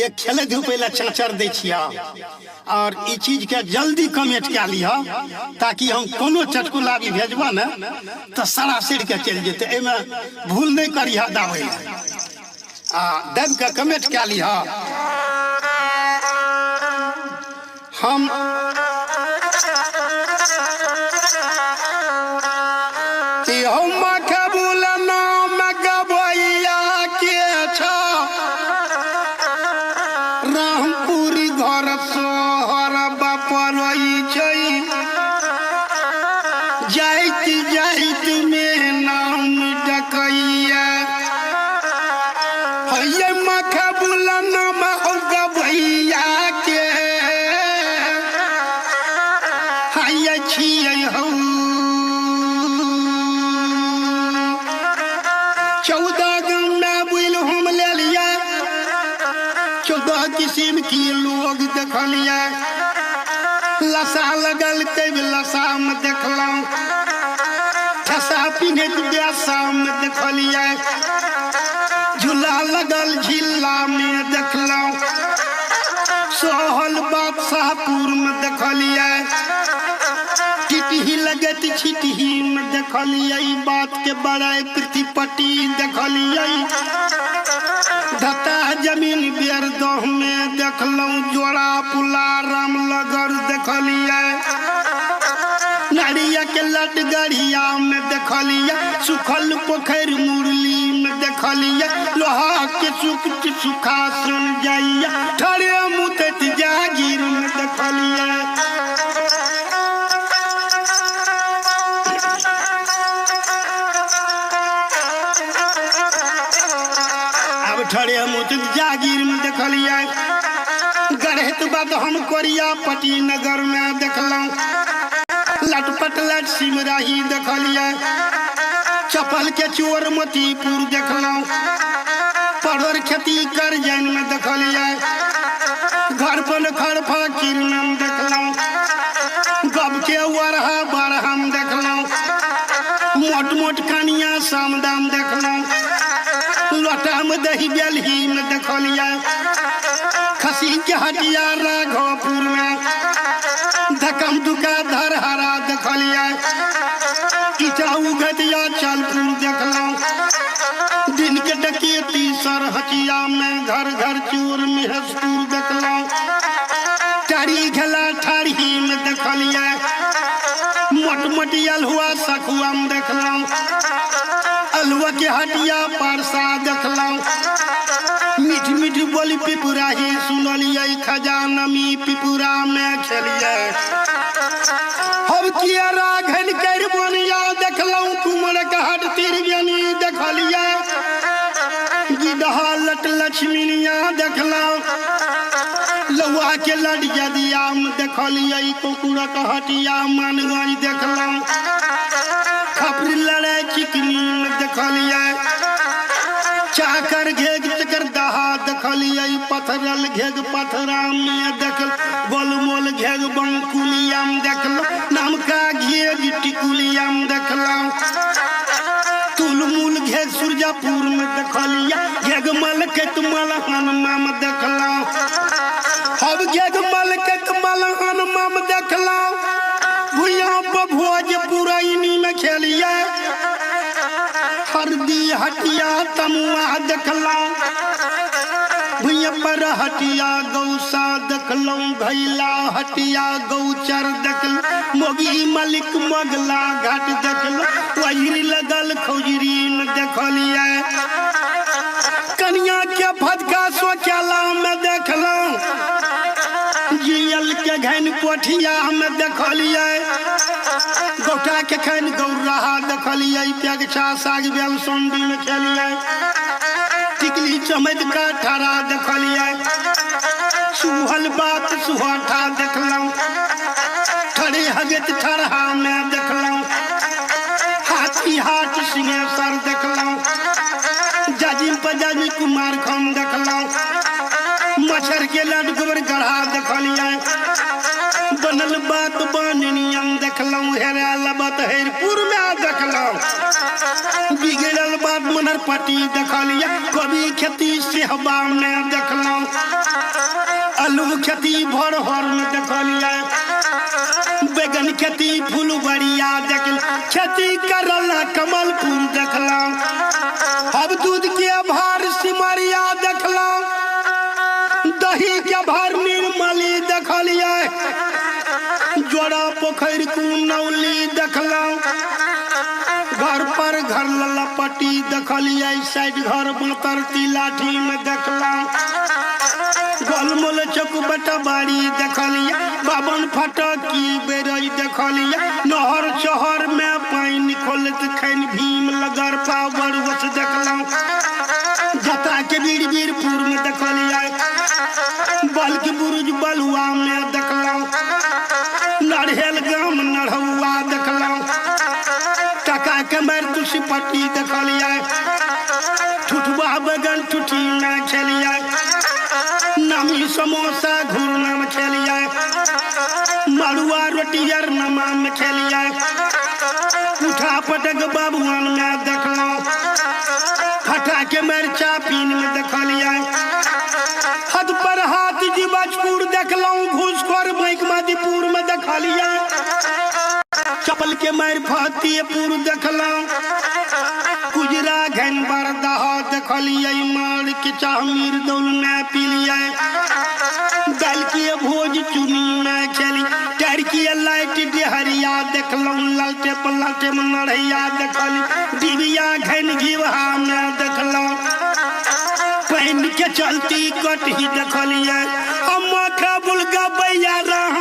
एक खेले धूपे ला चाचर दे छिया और ई चीज के जल्दी कमेंट क्या लिया ताकि हम कोनो चटकुला भी भेजबा ना तो सरासर के चल जेते एमे भूल नहीं करिया दावे दब के कमेंट क्या लिया हम रामपुरी घर सोहर बापर जाइत जाइत में नाम डकैया मखबुल नाम गबैया के हैया छियै हौ 14 गाँव में बुल हम ले लिया 14 किस्म की लोग देखलिया लसा लगल कब लसा में देखलौं ठसा पिन्हत ब्यासा में देखलिया झूला लगल झिल्ला में देखलौं सोहल बादशाहपुर में देखलिया टिटही लगत छिटही में देखलिया बात के बड़ाई प्रतिपट्टी देखलिया धता जमीन बेरदह में देखलौं जोड़ा पुला रामनगर देखलिया नारिया के लटगढ़िया में देखलिया सुखल पोखर मुरली में देखलिया लोहा के सुखा सुन जाइया ठरे मुतत जागीर में देखलिया ठरे मुतत जागीर में देखलिया गढ़त बाद हम कोरिया पटी नगर में देखलौं लटपट लट सिमराही देखलिया चपल के चोर मोतीपुर देखलौं पढ़ोर खेती कर जैन में देखलिया घर पर खड़फा किरणम देखलौं गब के वरहा बरहम देखलौं मोट मोट कनिया सामदाम देखलौं लोटा में दही बेलही में देखलिया खसी के हटिया राघोपुर में धकम दुका धरहरा देखलिया ईटा उगतिया चलपुर देखलौं दिन के डकेती सरहचिया में घर घर चोर मेहसपुर देखलौं टारी घेला ठारी में देखलिया मोट मोटी अलहुआ सखुआ में देखलौं अलुआ के हटिया परसा देखलौं मीठ मीठ बोली पिपुरा ही सुनलिया खजानमी पिपुरा में खेलिया हम किया राघन कर बनिया देखलौं कुमर का हट तिरबनी देखलिया गिदहा लट लक्ष्मीनिया देखलौं लौआ के लड़िया दिया में देखलिया कुकुरा का हटिया मानगंज देखलौं खपरी लड़ाई चिकनी में देखलिया चाकर घेग चकर दहा देखलिया पथरल घेग पथरा में देखल गोलमोल घेग बंकुलिया में देखलो नमका घेग टिकुलिया में देखलौं तुलमुल घेग सुरजापुर में देखलिया घेग मलकत मलहनमा में देखलौं अब घेग मलकत मलहनमा में देखलौं भुइया भोजपुरैनी में खेलिया हरदी हटिया तमुआ देखलौं भुइया पर हटिया गौसा देखलौं भैला हटिया गौचर देखलौं मोगी मलिक मोगला घाट देखलौं वजरी लगल खौजरी में देखलिया कन्या के फटका सोचला में देखलौं जियल के घन कोठिया में देखलिया गोटा के खन गौरहा देखलिया प्यागछा साग बेल सोंडी में खेलिया टिकली चमद का ठरा देखलिया सुहल बात सुहाठा देखलौं ठरे हगत ठरहा में देखलौं हाथी हाथ सिंहेश्वर देखलौं जाजिम पजाजी कुमार खम देखलौं मच्छर के लट गोबर गढ़ा देखलिया बनल बात बनियम देखलौं हेराल बात हेरपुर में देखलौं बिगड़ल बात मनरपट्टी देखलिया कभी खेती सेहबा में देखलौं खेती भोरहर में देखलिए बैगन खेती फुलबरिया देखल खेती करला कमलपुर देखला अब दूध के भार सिमरिया देखला दही के भार निर्मली देखलिए जोड़ा पोखर कुनौली देखला घर पर घर ललपटी देखलिए साइड घर बतरती लाठी में देखला गोलमोल चौक बटबाड़ी देखलिए बावन फटकी बेरई देखलिए नहर चहर में पानी खोलत खैन भीम लगर पावर वस देखला जता के बीरपुर में देखलिए बल्कि बुरुज बलुआ में देखला नरहेल गाम नढ़ुआ देखला टका के मार तुलसी पट्टी देखलिए ठुठुआ बगन ठुठी में खेलिए नमी समोसा घूरना में खेलिए मड़ुआ रोटी नमा में खेलिए उठा पटक बाबुआन में देखला फटा के मरचा पीन में देखलिए हद पर हाथ जीवाजपुर देखला घूसखोर बैंक मधीपुर में देखलिए चपल के मार फतेहपुर देखला कुजरा घन बरदह देखलिए मार के चाह मीर दौल में पीलिए दल के भोज चुनी में खेली टर की लाइट डिहरिया देखलौ लालटे पलाटे में नढ़ैया देखली डिबिया घन घिवहा में देखलौ पैन के चलती कटही देखलिए अम्मा का बुलगा बैया राम